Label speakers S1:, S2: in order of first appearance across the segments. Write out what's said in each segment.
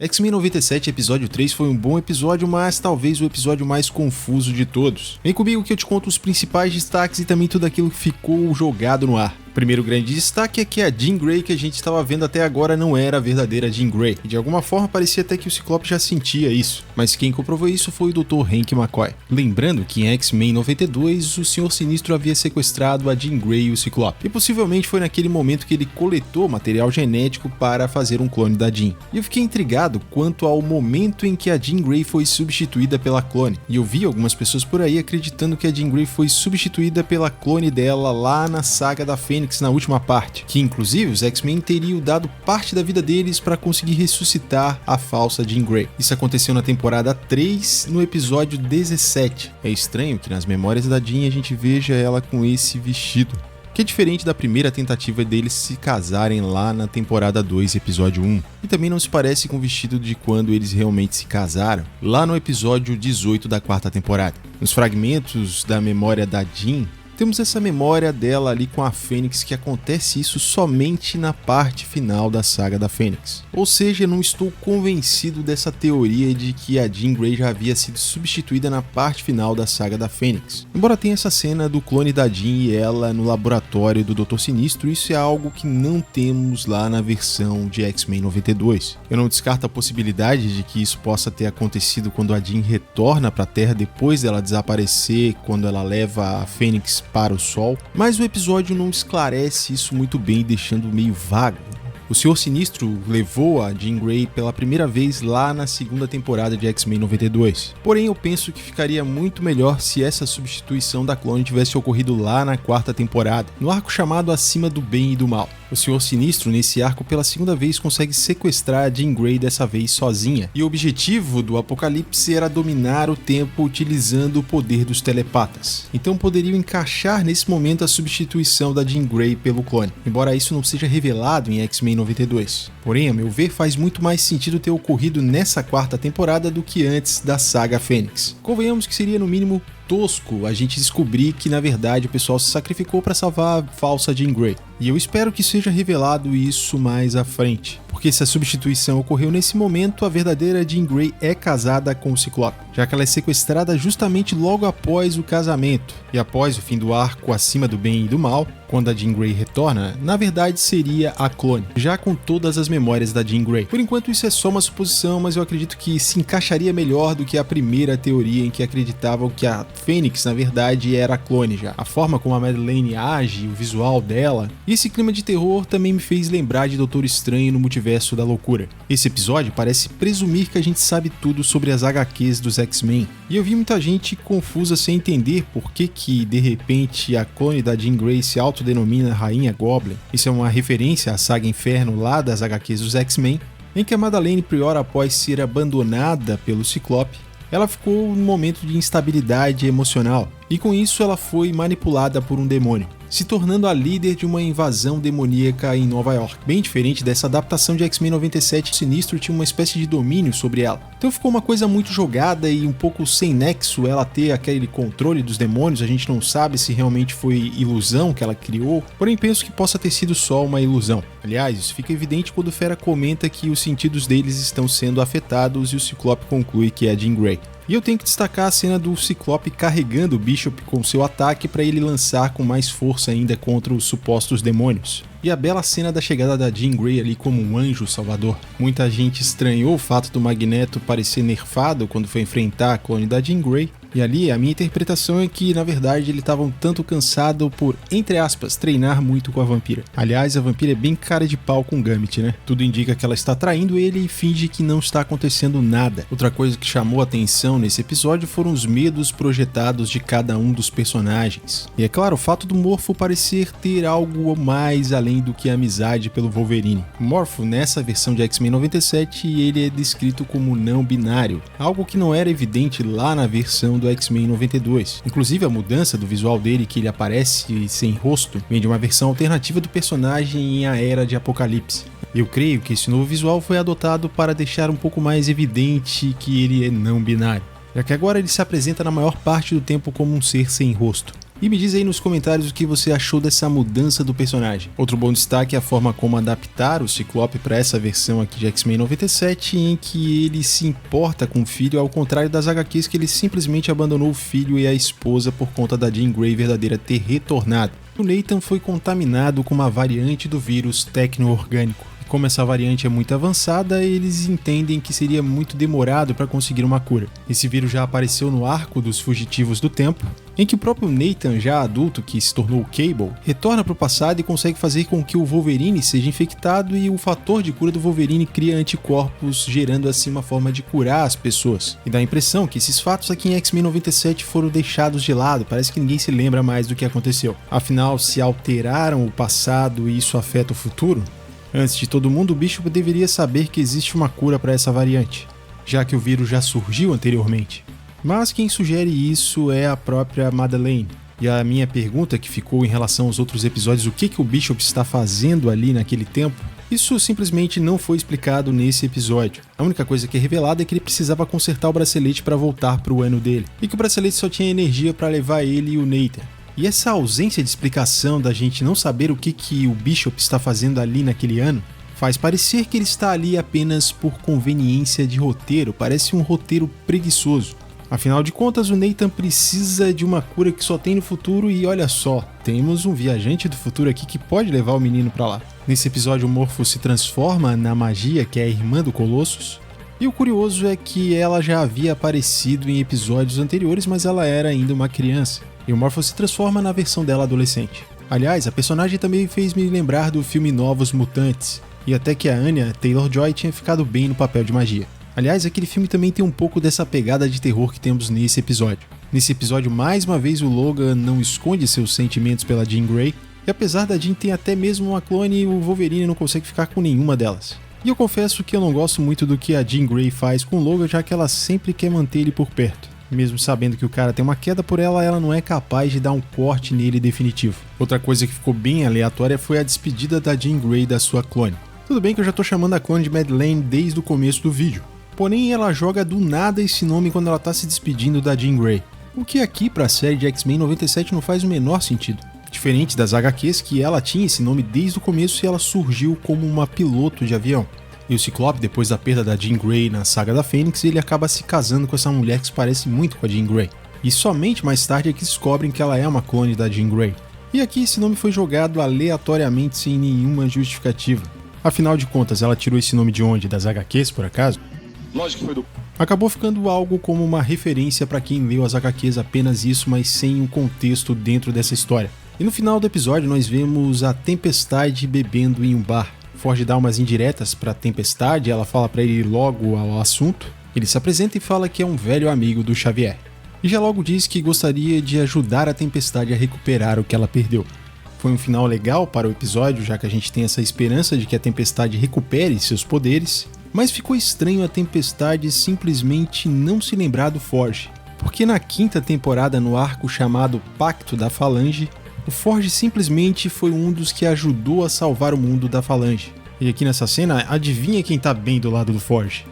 S1: X-Men 97 episódio 3 foi um bom episódio, mas talvez o episódio mais confuso de todos. Vem comigo que eu te conto os principais destaques e também tudo aquilo que ficou jogado no ar. O primeiro grande destaque é que a Jean Grey que a gente estava vendo até agora não era a verdadeira Jean Grey, e de alguma forma parecia até que o Ciclope já sentia isso, mas quem comprovou isso foi o Dr. Hank McCoy. Lembrando que em X-Men 92 o Senhor Sinistro havia sequestrado a Jean Grey e o Ciclope, e possivelmente foi naquele momento que ele coletou material genético para fazer um clone da Jean. E eu fiquei intrigado quanto ao momento em que a Jean Grey foi substituída pela clone, e eu vi algumas pessoas por aí acreditando que a Jean Grey foi substituída pela clone dela lá na saga da Fênix na última parte, que inclusive os X-Men teriam dado parte da vida deles para conseguir ressuscitar a falsa Jean Grey. Isso aconteceu na temporada 3, no episódio 17. É estranho que nas memórias da Jean a gente veja ela com esse vestido, que é diferente da primeira tentativa deles se casarem lá na temporada 2, episódio 1, e também não se parece com o vestido de quando eles realmente se casaram, lá no episódio 18 da quarta temporada. Nos fragmentos da memória da Jean, temos essa memória dela ali com a Fênix, que acontece isso somente na parte final da saga da Fênix. Ou seja, não estou convencido dessa teoria de que a Jean Grey já havia sido substituída na parte final da saga da Fênix. Embora tenha essa cena do clone da Jean e ela no laboratório do Dr. Sinistro, isso é algo que não temos lá na versão de X-Men 92. Eu não descarto a possibilidade de que isso possa ter acontecido quando a Jean retorna para a Terra depois dela desaparecer, quando ela leva a Fênix para o Sol, mas o episódio não esclarece isso muito bem, deixando meio vago. O Senhor Sinistro levou a Jean Grey pela primeira vez lá na segunda temporada de X-Men 92. Porém, eu penso que ficaria muito melhor se essa substituição da clone tivesse ocorrido lá na quarta temporada, no arco chamado Acima do Bem e do Mal. O Senhor Sinistro, nesse arco, pela segunda vez, consegue sequestrar a Jean Grey, dessa vez sozinha. E o objetivo do Apocalipse era dominar o tempo utilizando o poder dos telepatas. Então poderiam encaixar nesse momento a substituição da Jean Grey pelo clone, embora isso não seja revelado em X-Men 92. Porém, a meu ver, faz muito mais sentido ter ocorrido nessa quarta temporada do que antes da saga Fênix. Convenhamos que seria no mínimo tosco a gente descobrir que na verdade o pessoal se sacrificou para salvar a falsa Jean Grey. E eu espero que seja revelado isso mais à frente, porque se a substituição ocorreu nesse momento, a verdadeira Jean Grey é casada com o Ciclope, já que ela é sequestrada justamente logo após o casamento. E após o fim do arco Acima do Bem e do Mal, quando a Jean Grey retorna, na verdade seria a clone, já com todas as memórias da Jean Grey. Por enquanto isso é só uma suposição, mas eu acredito que se encaixaria melhor do que a primeira teoria em que acreditavam que a Fênix na verdade era a clone já. A forma como a Madeleine age, o visual dela, e esse clima de terror também me fez lembrar de Doutor Estranho no Multiverso da Loucura. Esse episódio parece presumir que a gente sabe tudo sobre as HQs dos X-Men, e eu vi muita gente confusa sem entender por que de repente a clone da Jean Grey se autodenomina Rainha Goblin. Isso é uma referência à saga Inferno lá das HQs dos X-Men, em que a Madeleine Pryor, após ser abandonada pelo Ciclope, ela ficou num momento de instabilidade emocional, e com isso ela foi manipulada por um demônio, se tornando a líder de uma invasão demoníaca em Nova York. Bem diferente dessa adaptação de X-Men 97, o Sinistro tinha uma espécie de domínio sobre ela. Então ficou uma coisa muito jogada e um pouco sem nexo ela ter aquele controle dos demônios. A gente não sabe se realmente foi ilusão que ela criou, porém penso que possa ter sido só uma ilusão. Aliás, isso fica evidente quando o Fera comenta que os sentidos deles estão sendo afetados e o Ciclope conclui que é a Jean Grey. E eu tenho que destacar a cena do Ciclope carregando o Bishop com seu ataque para ele lançar com mais força ainda contra os supostos demônios. E a bela cena da chegada da Jean Grey ali como um anjo salvador. Muita gente estranhou o fato do Magneto parecer nerfado quando foi enfrentar a clone da Jean Grey. E ali a minha interpretação é que na verdade ele estava um tanto cansado por, entre aspas, treinar muito com a vampira. Aliás, a vampira é bem cara de pau com o Gambit, né? Tudo indica que ela está traindo ele e finge que não está acontecendo nada. Outra coisa que chamou a atenção nesse episódio foram os medos projetados de cada um dos personagens. E é claro, o fato do Morpho parecer ter algo mais além do que a amizade pelo Wolverine. O Morpho, nessa versão de X-Men 97, ele é descrito como não binário, algo que não era evidente lá na versão do X-Men 92. Inclusive a mudança do visual dele, que ele aparece sem rosto, vem de uma versão alternativa do personagem em A Era de Apocalipse. Eu creio que esse novo visual foi adotado para deixar um pouco mais evidente que ele é não binário, já que agora ele se apresenta na maior parte do tempo como um ser sem rosto. E me diz aí nos comentários o que você achou dessa mudança do personagem. Outro bom destaque é a forma como adaptaram o Ciclope para essa versão aqui de X-Men 97, em que ele se importa com o filho, ao contrário das HQs que ele simplesmente abandonou o filho e a esposa por conta da Jean Grey verdadeira ter retornado. O Nathan foi contaminado com uma variante do vírus tecno-orgânico. Como essa variante é muito avançada, eles entendem que seria muito demorado para conseguir uma cura. Esse vírus já apareceu no arco dos Fugitivos do Tempo, em que o próprio Nathan, já adulto, que se tornou Cable, retorna para o passado e consegue fazer com que o Wolverine seja infectado, e o fator de cura do Wolverine cria anticorpos, gerando assim uma forma de curar as pessoas. E dá a impressão que esses fatos aqui em X-Men 97 foram deixados de lado, parece que ninguém se lembra mais do que aconteceu. Afinal, se alteraram o passado e isso afeta o futuro? Antes de todo mundo, o Bishop deveria saber que existe uma cura para essa variante, já que o vírus já surgiu anteriormente. Mas quem sugere isso é a própria Madeleine. E a minha pergunta que ficou em relação aos outros episódios, o que o Bishop está fazendo ali naquele tempo, isso simplesmente não foi explicado nesse episódio. A única coisa que é revelada é que ele precisava consertar o bracelete para voltar para o ano dele, e que o bracelete só tinha energia para levar ele e o Nathan. E essa ausência de explicação da gente não saber o que o Bishop está fazendo ali naquele ano, faz parecer que ele está ali apenas por conveniência de roteiro, parece um roteiro preguiçoso. Afinal de contas, o Nathan precisa de uma cura que só tem no futuro e olha só, temos um viajante do futuro aqui que pode levar o menino pra lá. Nesse episódio, o Morpho se transforma na magia, que é a irmã do Colossus, e o curioso é que ela já havia aparecido em episódios anteriores, mas ela era ainda uma criança. E o Morpho se transforma na versão dela adolescente. Aliás, a personagem também fez me lembrar do filme Novos Mutantes, e até que a Anya Taylor-Joy tinha ficado bem no papel de magia. Aliás, aquele filme também tem um pouco dessa pegada de terror que temos nesse episódio. Nesse episódio, mais uma vez, o Logan não esconde seus sentimentos pela Jean Grey, e apesar da Jean ter até mesmo uma clone, o Wolverine não consegue ficar com nenhuma delas. E eu confesso que eu não gosto muito do que a Jean Grey faz com o Logan, já que ela sempre quer manter ele por perto. Mesmo sabendo que o cara tem uma queda por ela, ela não é capaz de dar um corte nele definitivo. Outra coisa que ficou bem aleatória foi a despedida da Jean Grey da sua clone. Tudo bem que eu já tô chamando a clone de Madeleine desde o começo do vídeo, porém ela joga do nada esse nome quando ela tá se despedindo da Jean Grey, o que aqui pra série de X-Men 97 não faz o menor sentido. Diferente das HQs, que ela tinha esse nome desde o começo e ela surgiu como uma piloto de avião. E o Ciclope, depois da perda da Jean Grey na saga da Fênix, ele acaba se casando com essa mulher que se parece muito com a Jean Grey. E somente mais tarde é que descobrem que ela é uma clone da Jean Grey. E aqui esse nome foi jogado aleatoriamente sem nenhuma justificativa. Afinal de contas, ela tirou esse nome de onde? Das HQs, por acaso? Lógico que foi do... Acabou ficando algo como uma referência para quem leu as HQs, apenas isso, mas sem um contexto dentro dessa história. E no final do episódio nós vemos a Tempestade bebendo em um bar. Forge dá umas indiretas pra Tempestade, ela fala pra ele logo ao assunto. Ele se apresenta e fala que é um velho amigo do Xavier. E já logo diz que gostaria de ajudar a Tempestade a recuperar o que ela perdeu. Foi um final legal para o episódio, já que a gente tem essa esperança de que a Tempestade recupere seus poderes. Mas ficou estranho a Tempestade simplesmente não se lembrar do Forge. Porque na quinta temporada, no arco chamado Pacto da Falange, o Forge simplesmente foi um dos que ajudou a salvar o mundo da Falange. E aqui nessa cena, adivinha quem tá bem do lado do Forge?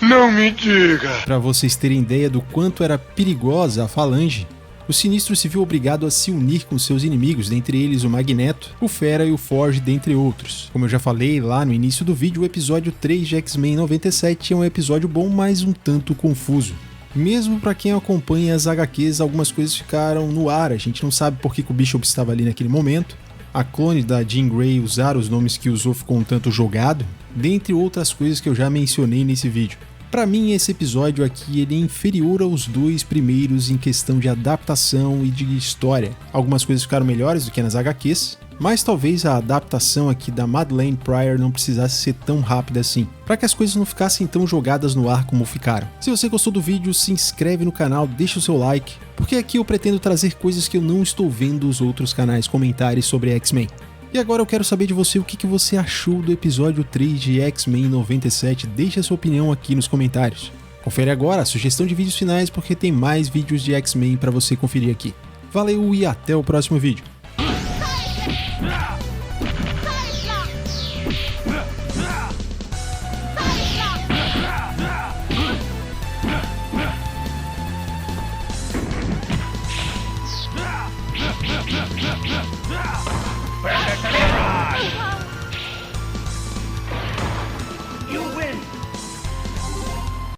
S2: Não me diga!
S1: Para vocês terem ideia do quanto era perigosa a Falange, o Sinistro se viu obrigado a se unir com seus inimigos, dentre eles o Magneto, o Fera e o Forge, dentre outros. Como eu já falei lá no início do vídeo, o episódio 3 de X-Men 97 é um episódio bom, mas um tanto confuso. Mesmo para quem acompanha as HQs, algumas coisas ficaram no ar, a gente não sabe por que o Bishop estava ali naquele momento. A clone da Jean Grey usar os nomes que usou ficou um tanto jogado, dentre outras coisas que eu já mencionei nesse vídeo. Para mim, esse episódio aqui ele é inferior aos dois primeiros em questão de adaptação e de história. Algumas coisas ficaram melhores do que nas HQs, mas talvez a adaptação aqui da Madeleine Pryor não precisasse ser tão rápida assim, para que as coisas não ficassem tão jogadas no ar como ficaram. Se você gostou do vídeo, se inscreve no canal, deixa o seu like, porque aqui eu pretendo trazer coisas que eu não estou vendo os outros canais comentarem sobre X-Men. E agora eu quero saber de você o que você achou do episódio 3 de X-Men 97, deixe a sua opinião aqui nos comentários. Confere agora a sugestão de vídeos finais porque tem mais vídeos de X-Men para você conferir aqui. Valeu e até o próximo vídeo.